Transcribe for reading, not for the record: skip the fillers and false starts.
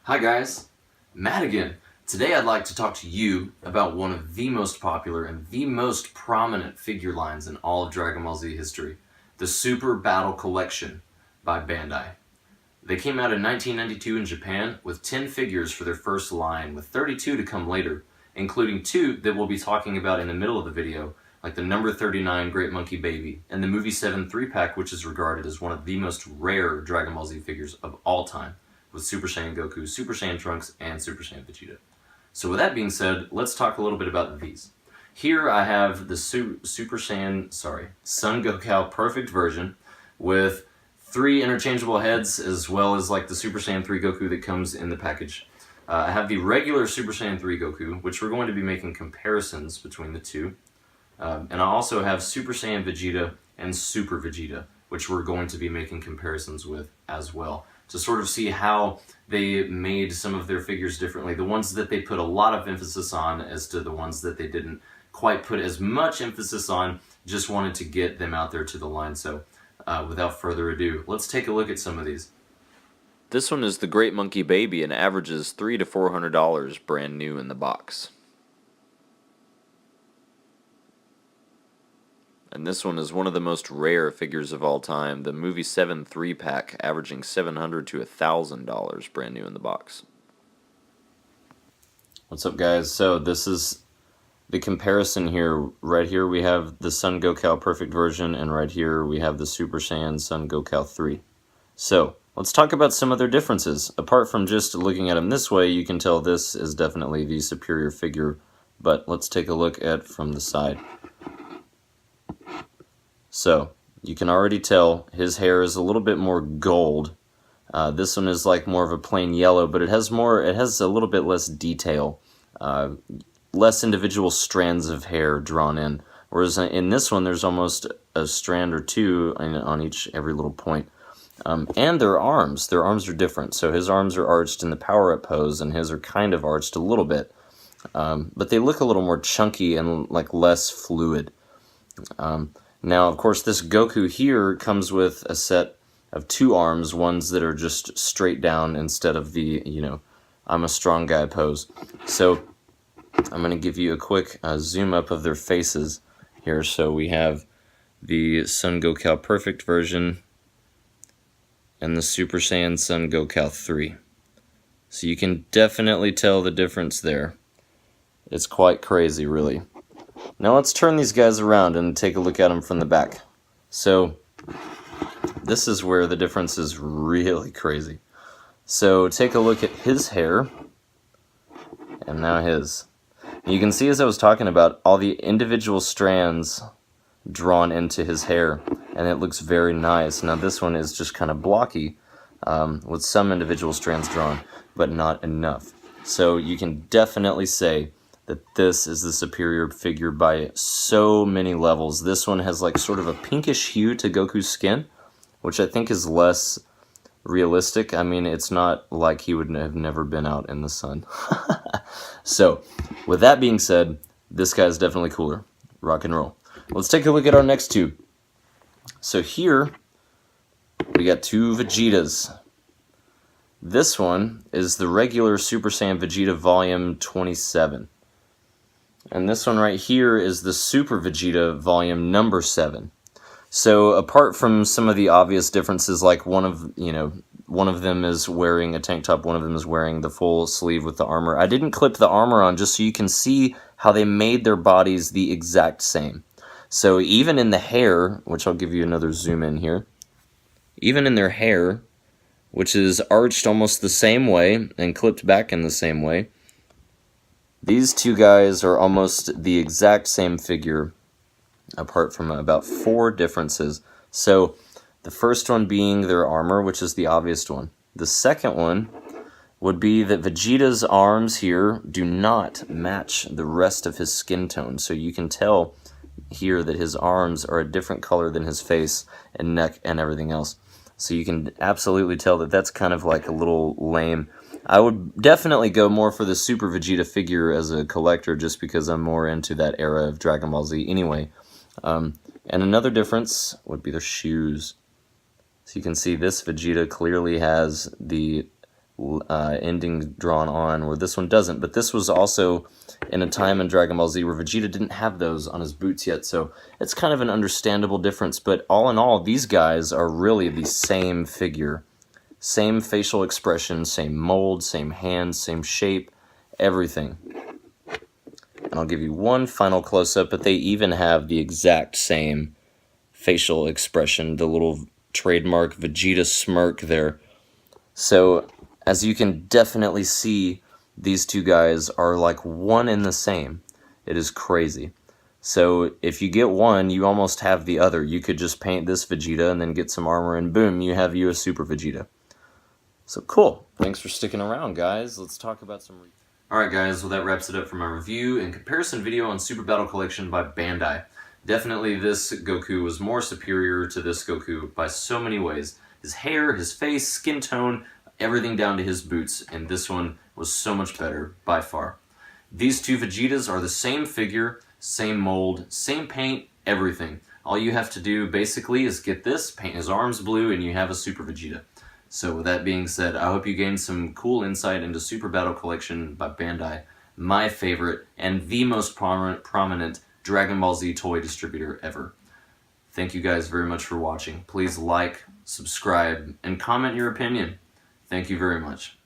Hi guys, Matt again. Today I'd like to talk to you about one of the most popular and the most prominent figure lines in all of Dragon Ball Z history, the Super Battle Collection by Bandai. They came out in 1992 in Japan with 10 figures for their first line, with 32 to come later, including 2 that we'll be talking about in the middle of the video, like the number 39 Great Monkey Baby, and the Movie 7 3-pack, which is regarded as one of the most rare Dragon Ball Z figures of all time, with Super Saiyan Goku, Super Saiyan Trunks, and Super Saiyan Vegeta. So with that being said, let's talk a little bit about these. Here I have the Sun Gokou Perfect version with 3 interchangeable heads, as well as like the Super Saiyan 3 Goku that comes in the package. I have the regular Super Saiyan 3 Goku, which we're going to be making comparisons between the two. And I also have Super Saiyan Vegeta and Super Vegeta, which we're going to be making comparisons with as well, to sort of see how they made some of their figures differently. The ones that they put a lot of emphasis on as to the ones that they didn't quite put as much emphasis on, just wanted to get them out there to the line. So without further ado, let's take a look at some of these. This one is the Great Monkey Baby and averages $300 to $400 brand new in the box. And this one is one of the most rare figures of all time, the Movie 7 3-pack, averaging $700 to $1,000 brand new in the box. What's up guys? So this is the comparison here. Right here we have the Sun Gokou Perfect version, and right here we have the Super Saiyan Sun Gokou 3. So let's talk about some of their differences. Apart from just looking at them this way, you can tell this is definitely the superior figure, but let's take a look at from the side. So you can already tell his hair is a little bit more gold. This one is like more of a plain yellow, but it has a little bit less detail, less individual strands of hair drawn in. Whereas in this one, there's almost a strand or two on every little point. And their arms are different. So his arms are arched in the power-up pose, and his are kind of arched a little bit. But they look a little more chunky and like less fluid. Now, of course, this Goku here comes with a set of 2 arms, ones that are just straight down instead of the, I'm a strong guy pose. So I'm going to give you a quick zoom up of their faces here. So we have the Sun Gokou Perfect version and the Super Saiyan Sun Gokou 3. So you can definitely tell the difference there. It's quite crazy, really. Now let's turn these guys around and take a look at them from the back. So this is where the difference is really crazy. So take a look at his hair, and now his. You can see, as I was talking about, all the individual strands drawn into his hair, and it looks very nice. Now this one is just kind of blocky, with some individual strands drawn, but not enough. So you can definitely say that this is the superior figure by so many levels. This one has like sort of a pinkish hue to Goku's skin, which I think is less realistic. I mean, it's not like he would have never been out in the sun. So, with that being said, this guy's definitely cooler. Rock and roll. Let's take a look at our next 2. So here, we got 2 Vegetas. This one is the regular Super Saiyan Vegeta Volume 27. And this one right here is the Super Vegeta Volume number 7. So apart from some of the obvious differences, like one of them is wearing a tank top, one of them is wearing the full sleeve with the armor. I didn't clip the armor on just so you can see how they made their bodies the exact same. So even in the hair, which I'll give you another zoom in here, even in their hair, which is arched almost the same way and clipped back in the same way, these 2 guys are almost the exact same figure, apart from about 4 differences. So the first one being their armor, which is the obvious one. The second one would be that Vegeta's arms here do not match the rest of his skin tone. So you can tell here that his arms are a different color than his face and neck and everything else. So you can absolutely tell that that's kind of like a little lame. I would definitely go more for the Super Vegeta figure as a collector, just because I'm more into that era of Dragon Ball Z anyway. And another difference would be their shoes. So you can see this Vegeta clearly has the ending drawn on, where this one doesn't. But this was also in a time in Dragon Ball Z where Vegeta didn't have those on his boots yet, so it's kind of an understandable difference. But all in all, these guys are really the same figure. Same facial expression, same mold, same hands, same shape, everything. And I'll give you one final close-up, but they even have the exact same facial expression, the little trademark Vegeta smirk there. So, as you can definitely see, these two guys are like one and the same. It is crazy. So, if you get one, you almost have the other. You could just paint this Vegeta and then get some armor, and boom, you have a Super Vegeta. So cool. Thanks for sticking around, guys. Let's talk about some... Alright guys, well that wraps it up for my review and comparison video on Super Battle Collection by Bandai. Definitely this Goku was more superior to this Goku by so many ways. His hair, his face, skin tone, everything down to his boots, and this one was so much better, by far. These two Vegetas are the same figure, same mold, same paint, everything. All you have to do basically is get this, paint his arms blue, and you have a Super Vegeta. So with that being said, I hope you gained some cool insight into Super Battle Collection by Bandai, my favorite and the most prominent Dragon Ball Z toy distributor ever. Thank you guys very much for watching. Please like, subscribe, and comment your opinion. Thank you very much.